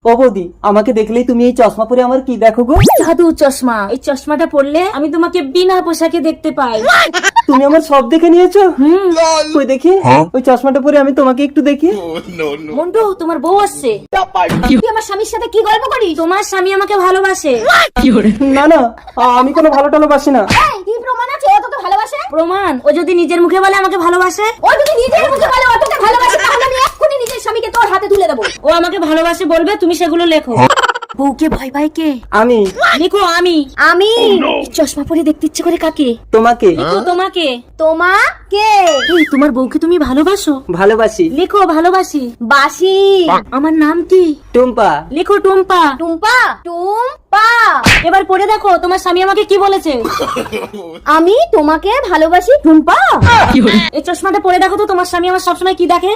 ও বৌদি, আমাকে দেখলেই তুমি এই চশমা পরে আমার কি দেখো গো? জাদু চশমা। এই চশমাটা পরলে আমি তোমাকে বিনা পোশাকে দেখতে পাই। তুমি আমার সব দেখে নিয়েছো? কই দেখি ওই চশমাটা পরে আমি তোমাকে একটু দেখি। মন্টু, তোমার বউ আসছে। তুই আমার স্বামীর সাথে কি গল্প করিস? তোমার স্বামী আমাকে ভালোবাসে। না না, আমি কোনো ভালো টালোবাসি না। কি প্রমাণ আছে ও তোকে ভালোবাসে? প্রমাণ? ও যদি নিজের মুখে বলে আমাকে ভালোবাসে, ও যদি নিজের মুখে বলে ও তোকে ভালোবাসে, তাহলে আমি এক্ষুনি নিজের স্বামীকে তোর হাতে তুলে দেবো। ও আমাকে ভালোবাসে বলবে, তুমি সেগুলো লেখো। বউকে ভয় পায় কে? আমি। লিখো আমি। এই চশমা পরে দেখতে ইচ্ছে করে কাকে? তোমাকে। লিখো তোমাকে। তোমাকে। এই তোমার বউকে তুমি ভালোবাসো? ভালোবাসি। লিখো ভালোবাসি। বাসি। আমার নাম কি? টুম্পা। লিখো টুম্পা। টুম্পা। টুম্পা। এবার পড়ে দেখো তোমার স্বামী আমাকে কি বলেছে। আমি তোমাকে ভালোবাসি টুম্পা। এই চশমাটা পরে দেখো তো তোমার স্বামী আমার সবসময় কি দেখে।